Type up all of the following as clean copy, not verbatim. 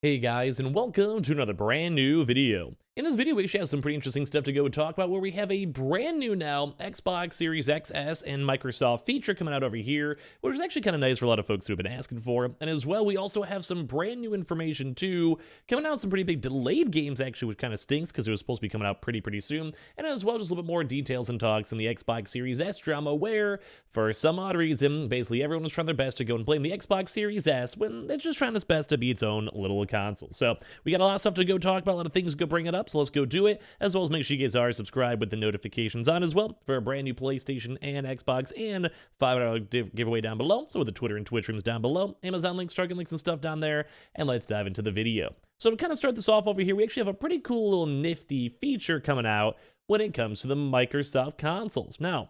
Hey guys, and welcome to another brand new video. In this video, we actually have some pretty interesting stuff to go talk about where we have a brand new now Xbox Series XS and Microsoft feature coming out over here, which is actually kind of nice for a lot of folks who have been asking for. And as well, we also have some brand new information too, coming out some pretty big delayed games actually, which kind of stinks because it was supposed to be coming out pretty soon. And as well, just a little bit more details and talks in the Xbox Series S drama where, for some odd reason, basically everyone was trying their best to go and blame the Xbox Series S when it's just trying its best to be its own little console. So we got a lot of stuff to go talk about, a lot of things to go bring it up, so let's go do it, as well as make sure you guys are subscribed with the notifications on as well for a brand new PlayStation and Xbox and $5 giveaway down below. So with the Twitter and Twitch rooms down below, Amazon links, Target links and stuff down there, and let's dive into the video. So to kind of start this off over here, we actually have a pretty cool little nifty feature coming out when it comes to the Microsoft consoles. Now,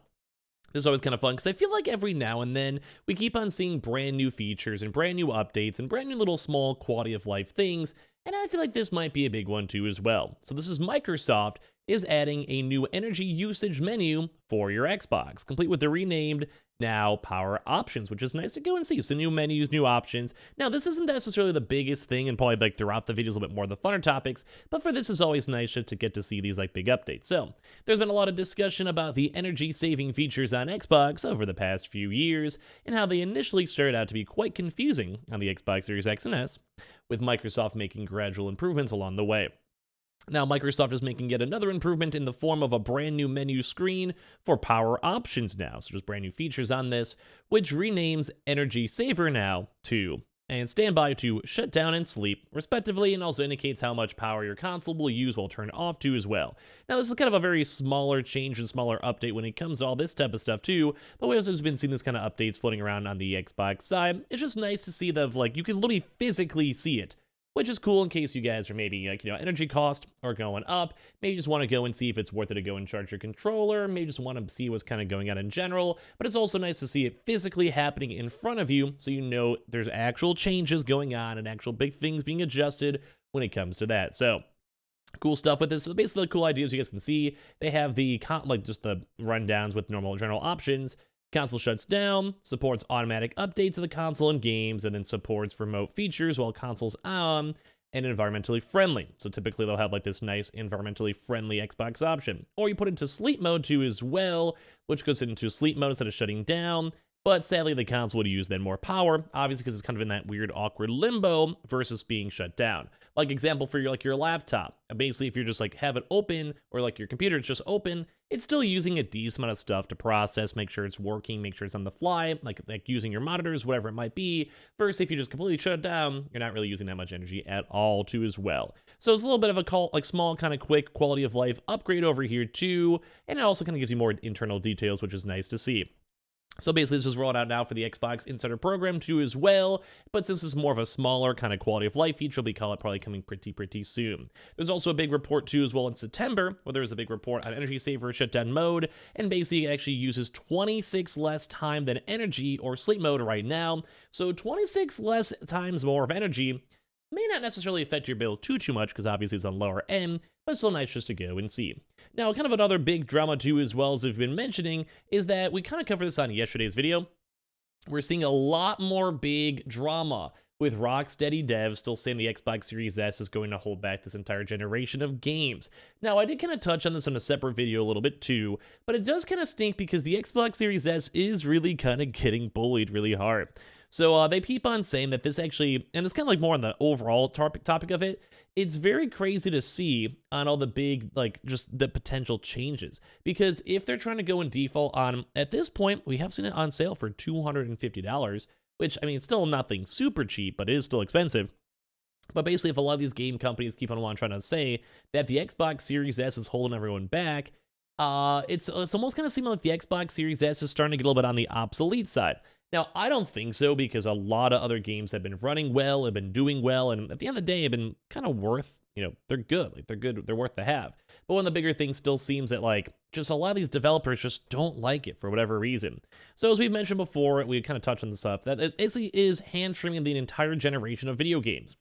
this is always kind of fun because I feel like every now and then we keep on seeing brand new features and brand new updates and brand new little small quality of life things, and I feel like this might be a big one too as well. So this is Microsoft is adding a new energy usage menu for your Xbox, complete with the renamed now power options, which is nice to go and see. So new menus, new options. Now this isn't necessarily the biggest thing, and probably like throughout the videos a little bit more of the funner topics, but for this is always nice to get to see these like big updates. So there's been a lot of discussion about the energy saving features on Xbox over the past few years and how they initially started out to be quite confusing on the Xbox Series X and S, with Microsoft making gradual improvements along the way. Now, Microsoft is making yet another improvement in the form of a brand new menu screen for power options now. So just brand new features on this, which renames Energy Saver now to and standby to shut down and sleep, respectively, and also indicates how much power your console will use while turned off to as well. Now, this is kind of a very smaller change and smaller update when it comes to all this type of stuff too, but we also have been seeing this kind of updates floating around on the Xbox side. It's just nice to see that, like, you can literally physically see it, which is cool in case you guys are maybe like, energy costs are going up. Maybe you just want to go and see if it's worth it to go and charge your controller. Maybe just want to see what's kind of going on in general. But it's also nice to see it physically happening in front of you so you know there's actual changes going on and actual big things being adjusted when it comes to that. So cool stuff with this. So basically the cool ideas you guys can see, they have the like just the rundowns with normal general options. Console shuts down, supports automatic updates of the console and games, and then supports remote features while console's on, and environmentally friendly. So typically they'll have like this nice environmentally friendly Xbox option. Or you put it into sleep mode too as well, which goes into sleep mode instead of shutting down. But sadly, the console would use then more power, obviously because it's kind of in that weird, awkward limbo versus being shut down. Like example for your laptop. Basically, if you're just like have it open, or like your computer, it's just open, it's still using a decent amount of stuff to process, make sure it's working, make sure it's on the fly, like using your monitors, whatever it might be. Versus if you just completely shut it down, you're not really using that much energy at all too as well. So it's a little bit of a small kind of quick quality of life upgrade over here too, and it also kind of gives you more internal details, which is nice to see. So basically this is rolling out now for the Xbox Insider Program too as well, but since this is more of a smaller kind of quality of life feature, we call it probably coming pretty soon. There's also a big report too as well in September, where there's a big report on Energy Saver shutdown mode, and basically it actually uses 26 less time than energy or sleep mode right now, so 26 less times more of energy may not necessarily affect your bill too much because obviously it's on lower end, but still nice just to go and see. Now, kind of another big drama too, as well as we've been mentioning, is that we kind of covered this on yesterday's video. We're seeing a lot more big drama with Rocksteady devs still saying the Xbox Series S is going to hold back this entire generation of games. Now, I did kind of touch on this in a separate video a little bit too, but it does kind of stink because the Xbox Series S is really kind of getting bullied really hard. So they keep on saying that this actually, and it's kind of like more on the overall topic of it, it's very crazy to see on all the big, like, just the potential changes. Because if they're trying to go in default on, at this point, we have seen it on sale for $250, which, I mean, it's still nothing super cheap, but it is still expensive. But basically, if a lot of these game companies keep on trying to say that the Xbox Series S is holding everyone back, it's almost kind of seeming like the Xbox Series S is starting to get a little bit on the obsolete side. Now, I don't think so because a lot of other games have been running well, have been doing well, and at the end of the day, have been kind of worth, they're good. Like, they're good, they're worth the have. But one of the bigger things still seems that, like, just a lot of these developers just don't like it for whatever reason. So as we've mentioned before, we kind of touched on the stuff, that it basically is hamstringing the entire generation of video games.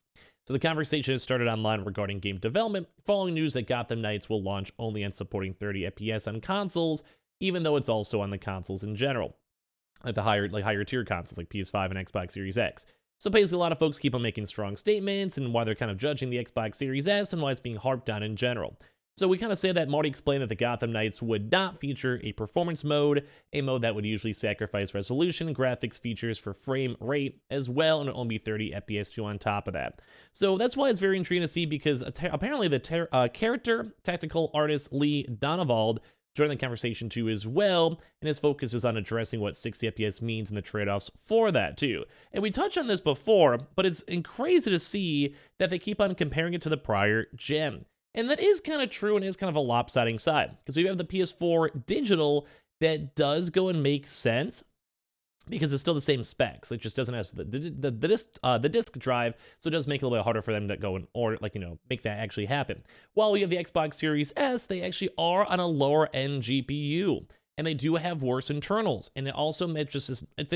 So the conversation has started online regarding game development, following news that Gotham Knights will launch only on supporting 30 FPS on consoles, even though it's also on the consoles in general. At the higher tier consoles like PS5 and Xbox Series X. So basically, a lot of folks keep on making strong statements and why they're kind of judging the Xbox Series S and why it's being harped on in general. So we kind of say that Marty explained that the Gotham Knights would not feature a performance mode, a mode that would usually sacrifice resolution and graphics features for frame rate as well, and only be 30 FPS too on top of that. So that's why it's very intriguing to see, because apparently the character tactical artist Lee Donavald joined the conversation too as well, and his focus is on addressing what 60 FPS means and the trade-offs for that too. And we touched on this before, but it's crazy to see that they keep on comparing it to the prior gen. And that is kind of true and is kind of a lopsiding side, because we have the PS4 Digital that does go and make sense, because it's still the same specs. It just doesn't have the disk drive, so it does make it a little bit harder for them to go and order, like, make that actually happen. While we have the Xbox Series S, they actually are on a lower end GPU, and they do have worse internals, and it also they're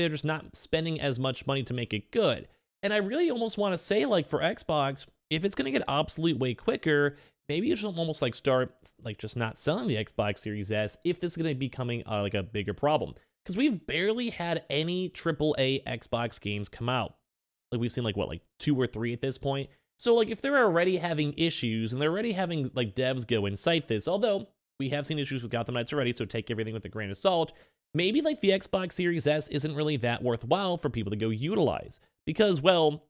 just not spending as much money to make it good. And I really almost want to say, like, for Xbox, if it's going to get obsolete way quicker, maybe you should almost like start like just not selling the Xbox Series S if this is going to be becoming like a bigger problem. Because we've barely had any AAA Xbox games come out. Like, we've seen like 2 or 3 at this point. So like, if they're already having issues and they're already having like devs go and cite this, although we have seen issues with Gotham Knights already, so take everything with a grain of salt, maybe like the Xbox Series S isn't really that worthwhile for people to go utilize. Because, well,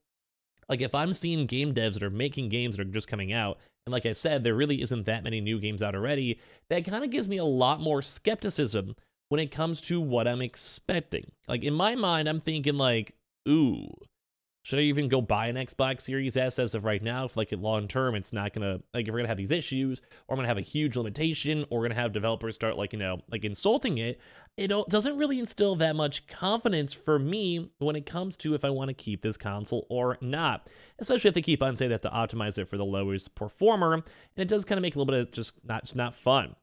like, if I'm seeing game devs that are making games that are just coming out, and like I said, there really isn't that many new games out already, that kind of gives me a lot more skepticism when it comes to what I'm expecting. Like, in my mind, I'm thinking like, ooh, should I even go buy an Xbox Series S as of right now? If like long term, it's not gonna, like, if we're gonna have these issues, or I'm gonna have a huge limitation, or we're gonna have developers start like, like insulting it, it doesn't really instill that much confidence for me when it comes to if I want to keep this console or not. Especially if they keep on saying they have to optimize it for the lowest performer, and it does kind of make a little bit of just not fun.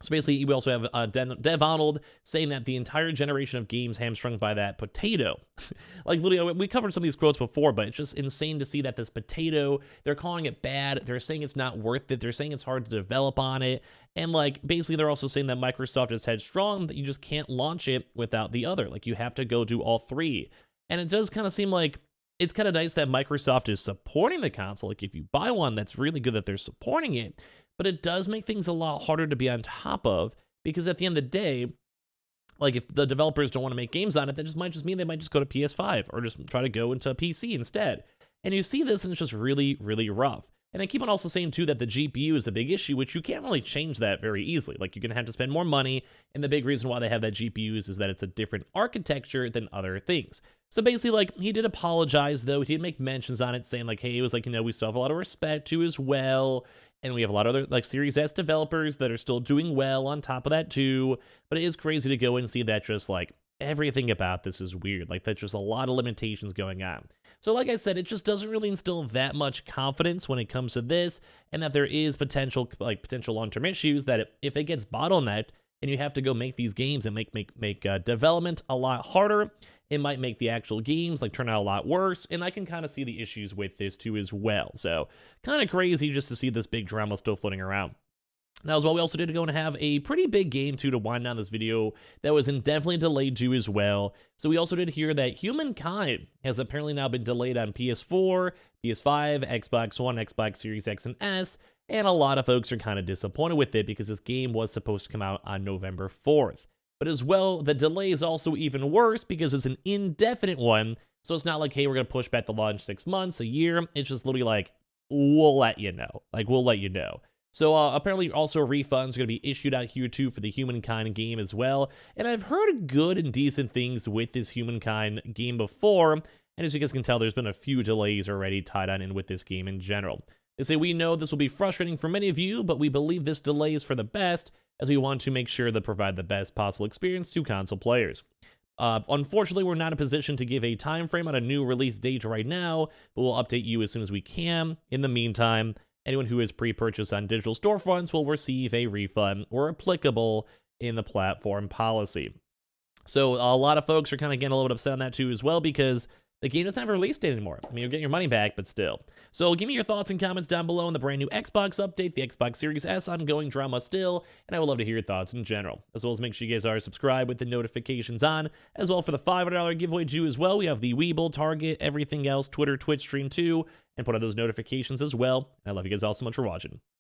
So basically, we also have Dev Arnold saying that the entire generation of games hamstrung by that potato. Like, literally, we covered some of these quotes before, but it's just insane to see that this potato, they're calling it bad. They're saying it's not worth it. They're saying it's hard to develop on it. And like, basically, they're also saying that Microsoft is headstrong, that you just can't launch it without the other. Like, you have to go do all three. And it does kind of seem like it's kind of nice that Microsoft is supporting the console. Like, if you buy one, that's really good that they're supporting it. But it does make things a lot harder to be on top of, because at the end of the day, like, if the developers don't want to make games on it, that might just mean they might just go to PS5 or just try to go into a PC instead. And you see this, and it's just really, really rough. And I keep on also saying, too, that the GPU is a big issue, which you can't really change that very easily. Like, you're going to have to spend more money, and the big reason why they have that GPU is that it's a different architecture than other things. So basically, like, he did apologize, though. He did make mentions on it, saying, like, hey, it was like, we still have a lot of respect, too, as well. And we have a lot of other, like, Series S developers that are still doing well on top of that, too. But it is crazy to go and see that just, like, everything about this is weird. Like, that's just a lot of limitations going on. So like I said, it just doesn't really instill that much confidence when it comes to this, and that there is potential long-term issues that if it gets bottlenecked and you have to go make these games and make development a lot harder, it might make the actual games like turn out a lot worse. And I can kind of see the issues with this too as well. So kind of crazy just to see this big drama still floating around. Now, as well, we also did go and have a pretty big game, too, to wind down this video that was indefinitely delayed, too, as well. So we also did hear that Humankind has apparently now been delayed on PS4, PS5, Xbox One, Xbox Series X and S, and a lot of folks are kind of disappointed with it because this game was supposed to come out on November 4th. But as well, the delay is also even worse because it's an indefinite one, so it's not like, hey, we're going to push back the launch 6 months, a year. It's just literally like, we'll let you know. Like, we'll let you know. So apparently also refunds are going to be issued out here too for the Humankind game as well. And I've heard good and decent things with this Humankind game before. And as you guys can tell, there's been a few delays already tied on in with this game in general. They say, we know this will be frustrating for many of you, but we believe this delay is for the best, as we want to make sure to provide the best possible experience to console players. Unfortunately, we're not in a position to give a time frame on a new release date right now, but we'll update you as soon as we can. In the meantime, anyone who is pre-purchased on digital storefronts will receive a refund where applicable in the platform policy. So a lot of folks are kind of getting a little bit upset on that too as well, because the game doesn't have a release date anymore. I mean, you're getting your money back, but still. So give me your thoughts and comments down below on the brand new Xbox update, the Xbox Series S ongoing drama still, and I would love to hear your thoughts in general. As well as make sure you guys are subscribed with the notifications on. As well, for the $500 giveaway due as well, we have the Weeble, Target, everything else, Twitter, Twitch stream too, and put on those notifications as well. I love you guys all so much for watching.